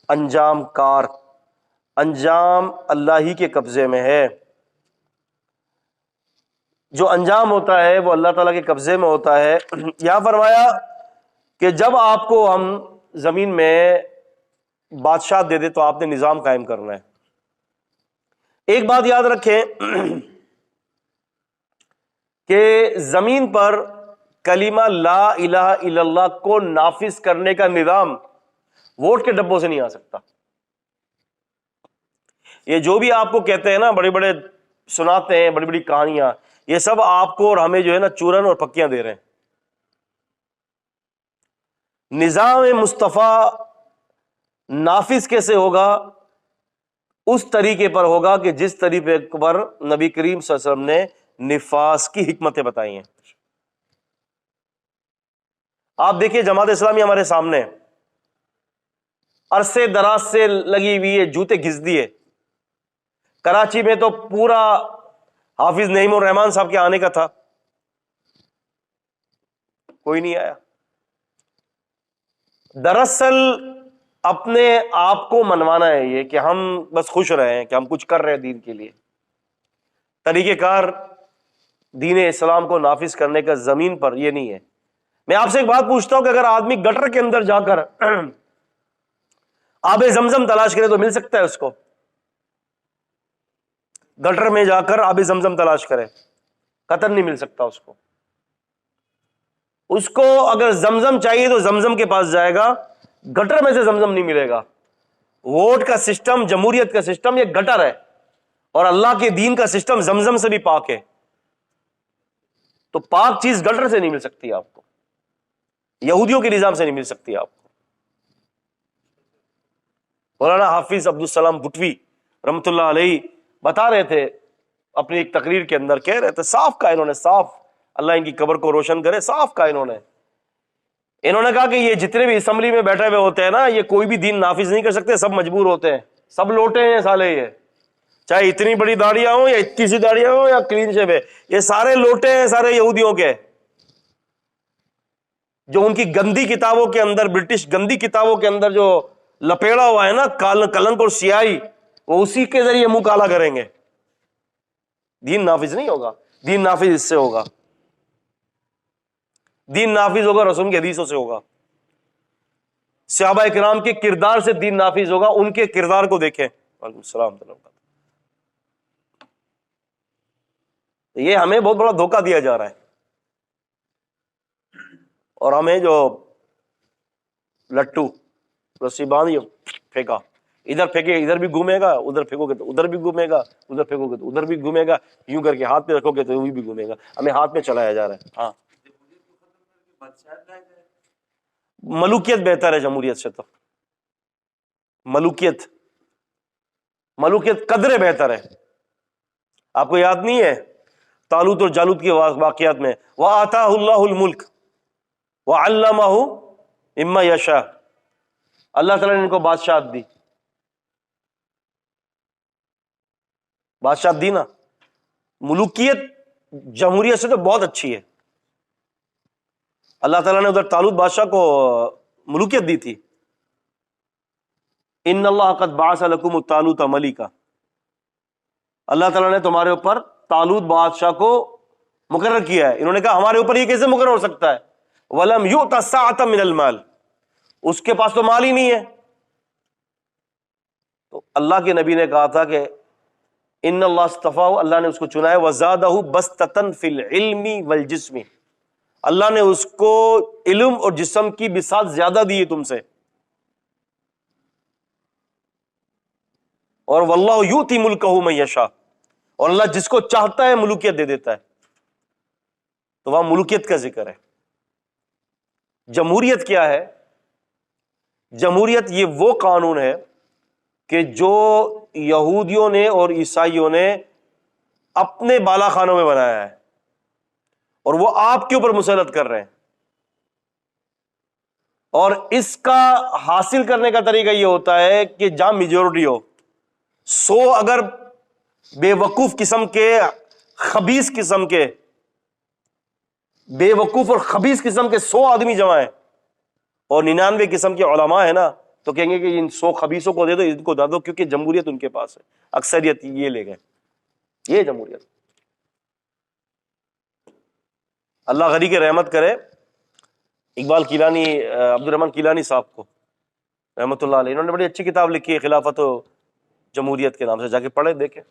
انجام کار، انجام اللہ ہی کے قبضے میں ہے. جو انجام ہوتا ہے وہ اللہ تعالیٰ کے قبضے میں ہوتا ہے. یہاں فرمایا کہ جب آپ کو ہم زمین میں بادشاہ دے دے تو آپ نے نظام قائم کرنا ہے. ایک بات یاد رکھیں کہ زمین پر کلمہ لا الہ الا اللہ کو نافذ کرنے کا نظام ووٹ کے ڈبوں سے نہیں آ سکتا. یہ جو بھی آپ کو کہتے ہیں نا، بڑے بڑے سناتے ہیں بڑی بڑی کہانیاں، یہ سب آپ کو اور ہمیں جو ہے نا چورن اور پکیاں دے رہے ہیں. نظام مصطفیٰ نافذ کیسے ہوگا؟ اس طریقے پر ہوگا کہ جس طریقے پر نبی کریم صلی اللہ علیہ وسلم نے نفاذ کی حکمتیں بتائی ہیں. آپ دیکھیے جماعت اسلامی ہمارے سامنے عرصے دراز سے لگی ہوئی ہے، جوتے گھس دیے. کراچی میں تو پورا حافظ نعیم الرحمان صاحب کے آنے کا تھا، کوئی نہیں آیا. دراصل اپنے آپ کو منوانا ہے یہ کہ ہم بس خوش رہے ہیں کہ ہم کچھ کر رہے ہیں دین کے لیے. طریقہ کار دین اسلام کو نافذ کرنے کا زمین پر یہ نہیں ہے. میں آپ سے ایک بات پوچھتا ہوں کہ اگر آدمی گٹر کے اندر جا کر آب زمزم تلاش کرے تو مل سکتا ہے اس کو؟ گٹر میں جا کر آب زمزم تلاش کرے، قطعاً نہیں مل سکتا اس کو. اس کو اگر زمزم چاہیے تو زمزم کے پاس جائے گا، گٹر میں سے زمزم نہیں ملے گا. ووٹ کا سسٹم، جمہوریت کا سسٹم یہ گٹر ہے، اور اللہ کے دین کا سسٹم زمزم سے بھی پاک ہے. تو پاک چیز گٹر سے نہیں مل سکتی آپ کو، یہودیوں کے نظام سے نہیں مل سکتی آپ کو. مولانا حافظ عبدالسلام بٹوی رحمۃ اللہ علیہ بتا رہے تھے اپنی ایک تقریر کے اندر، کہہ رہے تھے صاف کہا انہوں نے، صاف اللہ ان کی قبر کو روشن کرے، صاف کہا انہوں نے کہا کہ یہ جتنے بھی اسمبلی میں بیٹھے ہوئے ہوتے ہیں نا، یہ کوئی بھی دین نافذ نہیں کر سکتے، سب مجبور ہوتے ہیں، سب لوٹے ہیں سالے. یہ چاہے اتنی بڑی داڑیاں ہوں یا اتنی سی داڑیاں ہوں یا کلین شیو ہے، یہ سارے لوٹے ہیں سارے یہودیوں کے، جو ان کی گندی کتابوں کے اندر، برٹش گندی کتابوں کے اندر جو لپیڑا ہوا ہے نا کلنک اور سیاہی، وہ اسی کے ذریعے منہ کالا کریں گے. دین نافذ نہیں ہوگا. دین نافذ اس سے ہوگا، دین نافذ ہوگا رسول کی حدیثوں سے ہوگا، صحابہ کرام کے کردار سے دین نافذ ہوگا. ان کے کردار کو دیکھیں. وعلیکم السلام. یہ ہمیں بہت بڑا دھوکہ دیا جا رہا ہے، اور ہمیں جو لٹو رسی باندھی پھینکا، ادھر پھینکے ادھر بھی گھومے گا، ادھر پھینکو گے تو ادھر بھی گھومے گا، ادھر پھینکو گے تو ادھر بھی گھومے گا، یوں کر کے ہاتھ پہ رکھو گے تو وہ بھی گھومے گا. ہمیں ہاتھ میں چلایا جا رہا ہے. ہاں، ملوکیت بہتر ہے جمہوریت سے. تو ملوکیت قدرے بہتر ہے. آپ کو یاد نہیں ہے طالوت اور جالوت کے واقعات میں، وَآتَاهُ اللَّهُ الْمُلْكَ وَعَلَّمَهُ مِمَّا يَشَاءُ، اللہ تعالیٰ نے ان کو بادشاہت دی. بادشاہت دی نا. ملوکیت جمہوریت سے تو بہت اچھی ہے. اللہ تعالیٰ نے ادھر طالوت بادشاہ کو ملوکیت دی تھی. ان اللہ قد بعث لکم طالوت ملکا، اللہ تعالیٰ نے تمہارے اوپر طالوت بادشاہ کو مقرر کیا ہے. انہوں نے کہا ہمارے اوپر یہ کیسے مقرر ہو سکتا ہے؟ وَلَمْ يُؤْتَ سَعَةً مِنَ الْمَالِ، اس کے پاس تو مال ہی نہیں ہے. تو اللہ کے نبی نے کہا تھا کہ ان اللہ اصطفاہ، اللہ نے اس کو چنا ہے، وَزَادَهُ بَسْطَةً فِي الْعِلْمِ وَالْجِسْمِ، اللہ نے اس کو علم اور جسم کی بساط زیادہ دی ہے تم سے. اور واللہ یؤتی ملکہ من یشاء، اور اللہ جس کو چاہتا ہے ملوکیت دے دیتا ہے. تو وہاں ملوکیت کا ذکر ہے. جمہوریت کیا ہے؟ جمہوریت یہ وہ قانون ہے کہ جو یہودیوں نے اور عیسائیوں نے اپنے بالا خانوں میں بنایا ہے، اور وہ آپ کے اوپر مسلط کر رہے ہیں. اور اس کا حاصل کرنے کا طریقہ یہ ہوتا ہے کہ جہاں میجورٹی ہو، 100 اگر بے وقوف قسم کے، خبیث قسم کے، بے وقوف اور خبیث قسم کے 100 آدمی جمع ہیں، اور 99 قسم کے علماء ہیں نا، تو کہیں گے کہ ان 100 خبیثوں کو دے دو، ان کو دے دو، کیونکہ جمہوریت ان کے پاس ہے، اکثریت یہ لے گئے، یہ جمہوریت۔ اللہ غنی کی رحمت کرے اقبال کیلانی، عبد الرحمن کیلانی صاحب کو رحمۃ اللہ علیہ، انہوں نے بڑی اچھی کتاب لکھی ہے خلافت و جمہوریت کے نام سے، جا کے پڑھیں دیکھیں۔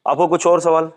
آپ کو کچھ اور سوال؟